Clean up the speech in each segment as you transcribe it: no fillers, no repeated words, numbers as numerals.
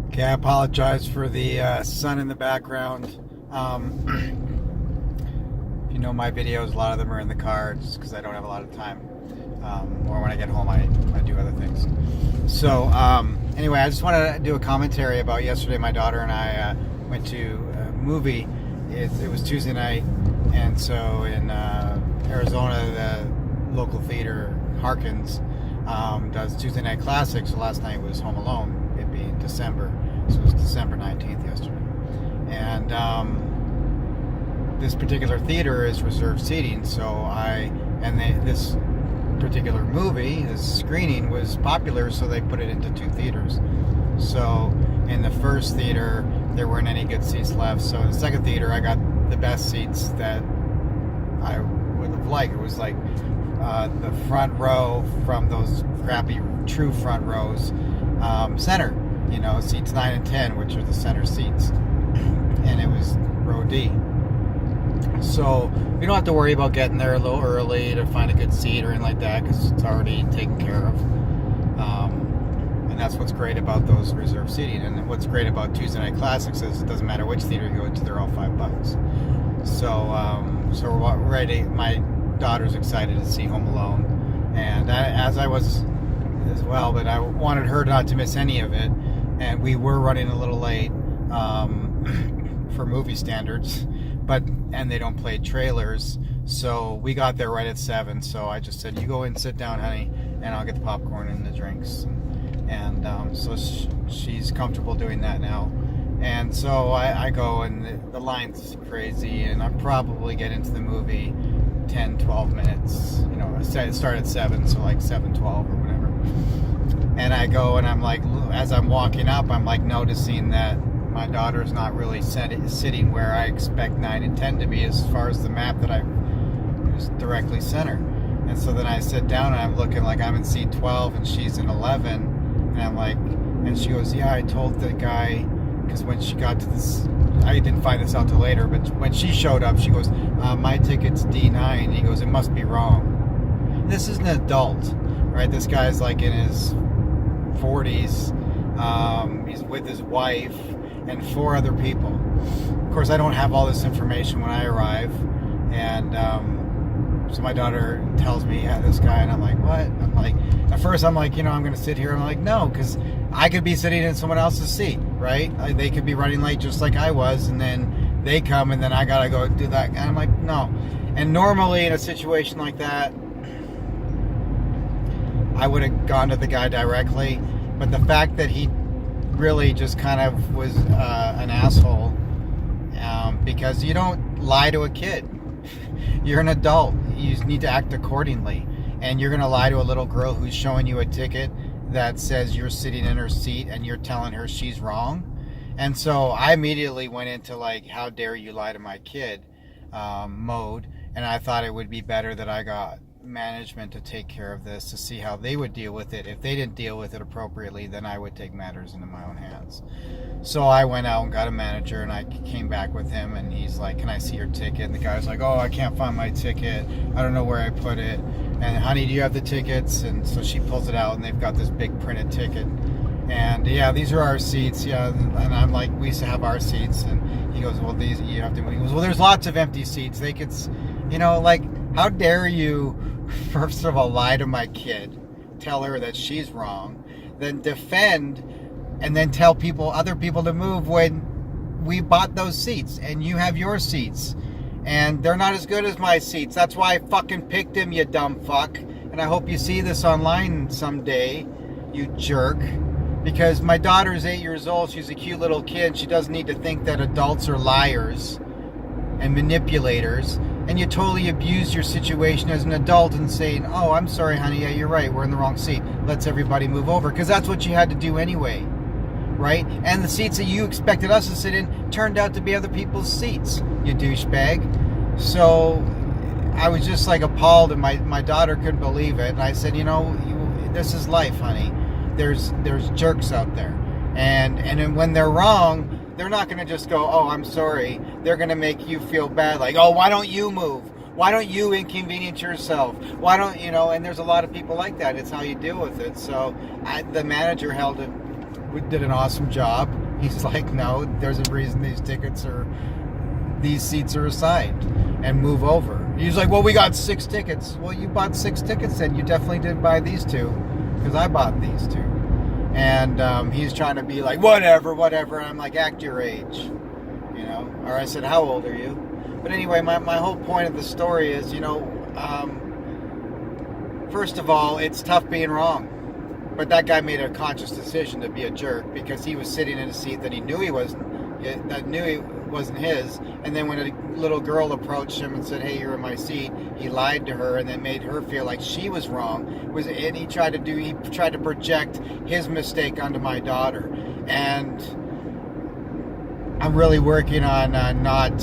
Okay, I apologize for the sun in the background. If you know my videos, a lot of them are in the car just because I don't have a lot of time. Or when I get home, I do other things. So, anyway, I just wanted to do a commentary about yesterday. My daughter and I went to a movie. It was Tuesday night, and so in Arizona, the local theater, Harkins, does Tuesday Night Classics. So last night was Home Alone, it being December. So it was December 19th yesterday. And this particular theater is reserved seating. So this particular movie, this screening was popular, so they put it into two theaters. So in the first theater, there weren't any good seats left. So in the second theater, I got the best seats that I would have liked. It was like the front row from those crappy true front rows, center, seats 9 and 10, which are the center seats, and it was row D. So we don't have to worry about getting there a little early to find a good seat or anything like that, because it's already taken care of. And that's what's great about those reserved seating. And what's great about Tuesday Night Classics is it doesn't matter which theater you go to, they're all $5. So we're ready. My daughter's excited to see Home Alone, and as I was as well, but I wanted her not to miss any of it. And we were running a little late for movie standards, and they don't play trailers, so we got there right at 7. So I just said, "You go in, sit down, honey, and I'll get the popcorn and the drinks." And so she's comfortable doing that now. And so I go, and the line's crazy, and I probably get into the movie 10, 12 minutes. It started at 7, so like 7:12 or whatever. And I go, and I'm like, as I'm walking up, I'm like noticing that my daughter's not really sitting where I expect 9 and 10 to be, as far as the map that I was directly center. And so then I sit down, and I'm looking like I'm in seat 12, and she's in 11. And I'm like, and she goes, "Yeah, I told the guy," because when she got to this, I didn't find this out till later, but when she showed up, she goes, "My ticket's D9. And he goes, "It must be wrong." This is an adult, right? This guy's like in his 40s. He's with his wife and 4 other people. Of course, I don't have all this information when I arrive, and so my daughter tells me, "Yeah, this guy," and I'm like, "What?" I'm like, at first I'm like, I'm going to sit here. I'm like, no, because I could be sitting in someone else's seat, right? They could be running late just like I was, and then they come, and then I got to go do that. And I'm like, no. And normally in a situation like that, I would have gone to the guy directly, but the fact that he really just kind of was an asshole, because you don't lie to a kid. You're an adult. You need to act accordingly. And you're going to lie to a little girl who's showing you a ticket that says you're sitting in her seat, and you're telling her she's wrong. And so I immediately went into like, how dare you lie to my kid mode. And I thought it would be better that I got management to take care of this, to see how they would deal with it. If they didn't deal with it appropriately, then I would take matters into my own hands. So I went out and got a manager, and I came back with him, and he's like, "Can I see your ticket?" And the guy's like, "Oh, I can't find my ticket. I don't know where I put it. And honey, do you have the tickets?" And so she pulls it out, and they've got this big printed ticket. And yeah, these are our seats. Yeah. And I'm like, we used to have our seats. And he goes, "Well, these, you have to," he goes, "Well, there's lots of empty seats. They could, like, how dare you, first of all, lie to my kid, tell her that she's wrong, then defend, and then tell other people to move when we bought those seats and you have your seats. And they're not as good as my seats. That's why I fucking picked him, you dumb fuck. And I hope you see this online someday, you jerk. Because my daughter's 8 years old. She's a cute little kid. She doesn't need to think that adults are liars and manipulators. And you totally abuse your situation as an adult and saying, "Oh, I'm sorry, honey. Yeah, you're right. We're in the wrong seat. Let's everybody move over." Because that's what you had to do anyway. Right? And the seats that you expected us to sit in turned out to be other people's seats, you douchebag. So I was just like appalled, and my daughter couldn't believe it. And I said, this is life, honey. There's jerks out there. And then when they're wrong, they're not going to just go, "Oh, I'm sorry." They're going to make you feel bad, like, "Oh, why don't you move? Why don't you inconvenience yourself? Why don't," and there's a lot of people like that. It's how you deal with it. So the manager held it did an awesome job. He's like, no, there's a reason these seats are assigned, and move over. He's like, well, we got 6 tickets. Well, you bought 6 tickets, and you definitely didn't buy these 2, because I bought these 2. And he's trying to be like, whatever. And I'm like, act your age, Or I said, how old are you? But anyway, my whole point of the story is, first of all, it's tough being wrong. But that guy made a conscious decision to be a jerk because he was sitting in a seat that he knew he wasn't his. And then when a little girl approached him and said, hey, you're in my seat, he lied to her and then made her feel like she was wrong. And he tried to project his mistake onto my daughter. And I'm really working on not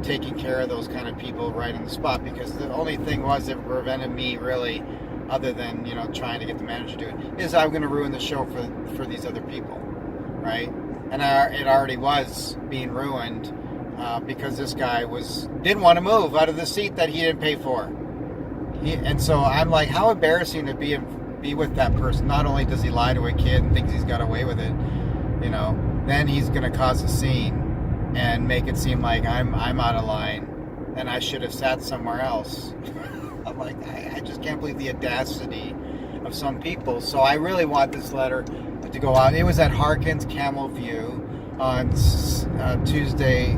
taking care of those kind of people right on the spot, because the only thing was that prevented me really, other than trying to get the manager to do it, is I'm going to ruin the show for these other people, right? And it already was being ruined because this guy didn't want to move out of the seat that he didn't pay for. And so I'm like, how embarrassing to be with that person. Not only does he lie to a kid and thinks he's got away with it, then he's going to cause a scene and make it seem like I'm out of line and I should have sat somewhere else. I'm like, I just can't believe the audacity of some people. So I really want this letter to go out. It was at Harkins Camel View on Tuesday,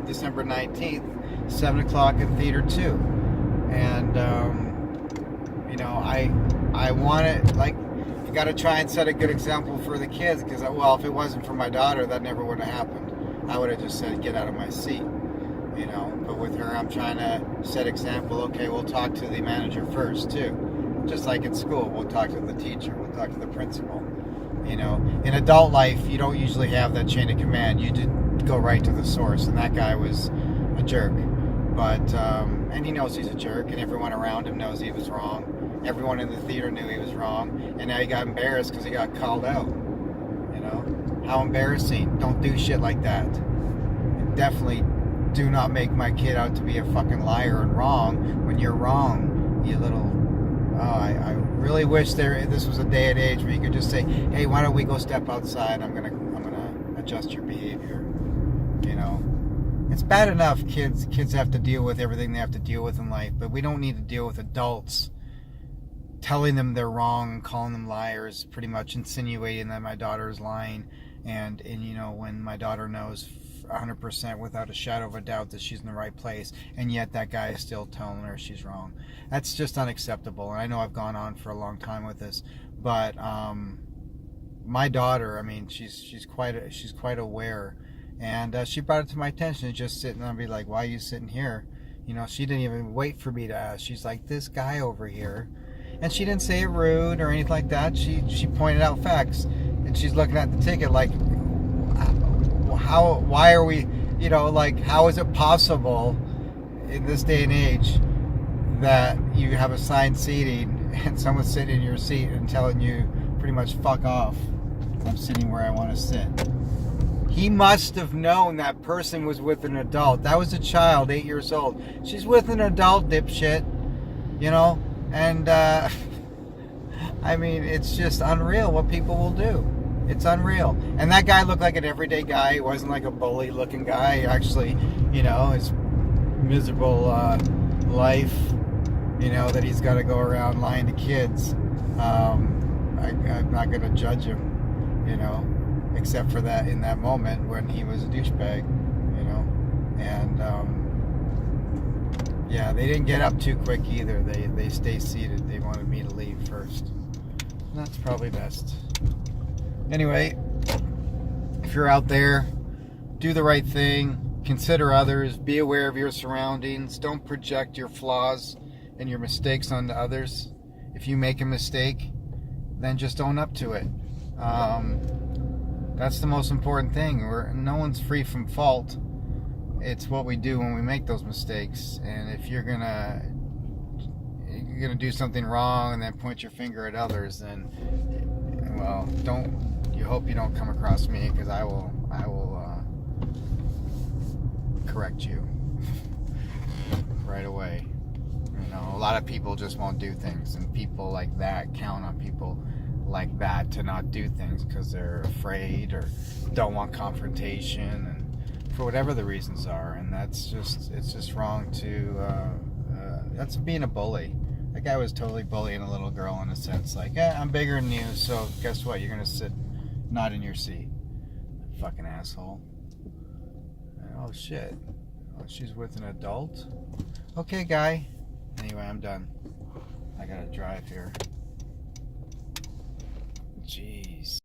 December 19th, 7 o'clock in Theater 2. And, I want it, like, you got to try and set a good example for the kids, because, well, if it wasn't for my daughter, that never would have happened. I would have just said, get out of my seat, But with her, I'm trying to set example. Okay, we'll talk to the manager first, too. Just like in school, we'll talk to the teacher, we'll talk to the principal. In adult life, you don't usually have that chain of command. You just go right to the source, and that guy was a jerk. But, and he knows he's a jerk, and everyone around him knows he was wrong. Everyone in the theater knew he was wrong, and now he got embarrassed because he got called out. How embarrassing. Don't do shit like that. And definitely do not make my kid out to be a fucking liar and wrong when you're wrong, you little... I really wish this was a day and age where you could just say, hey, why don't we go step outside? I'm gonna adjust your behavior. It's bad enough kids have to deal with everything they have to deal with in life, but we don't need to deal with adults telling them they're wrong, calling them liars, pretty much insinuating that my daughter's lying, and when my daughter knows 100% without a shadow of a doubt that she's in the right place, and yet that guy is still telling her she's wrong. That's just unacceptable. And I know I've gone on for a long time with this, but my daughter, she's quite aware, and she brought it to my attention, just sitting there and be like, why are you sitting here? She didn't even wait for me to ask. She's like, this guy over here. And she didn't say it rude or anything like that. She pointed out facts, and she's looking at the ticket like, why are we, how is it possible in this day and age that you have assigned seating and someone's sitting in your seat and telling you pretty much fuck off, I'm sitting where I want to sit. He must have known that person was with an adult. That was a child, 8 years old. She's with an adult, dipshit, and it's just unreal what people will do. It's unreal. And that guy looked like an everyday guy. He wasn't like a bully looking guy. He actually, his miserable life, that he's got to go around lying to kids. I'm not going to judge him, except for that in that moment when he was a douchebag, And, yeah, they didn't get up too quick either. They stay seated. They wanted me to leave first. That's probably best. Anyway, if you're out there, do the right thing. Consider others. Be aware of your surroundings. Don't project your flaws and your mistakes onto others. If you make a mistake, then just own up to it. That's the most important thing. No one's free from fault. It's what we do when we make those mistakes. And if you're gonna do something wrong and then point your finger at others, then, well, you hope you don't come across me, because I will correct you right away. A lot of people just won't do things, and people like that count on people like that to not do things because they're afraid or don't want confrontation, and for whatever the reasons are. And it's just wrong to that's being a bully. That guy was totally bullying a little girl in a sense, like, I'm bigger than you, so guess what, you're gonna sit not in your seat. Fucking asshole. Oh shit, oh, she's with an adult. Okay, guy. Anyway, I'm done. I gotta drive here. Jeez.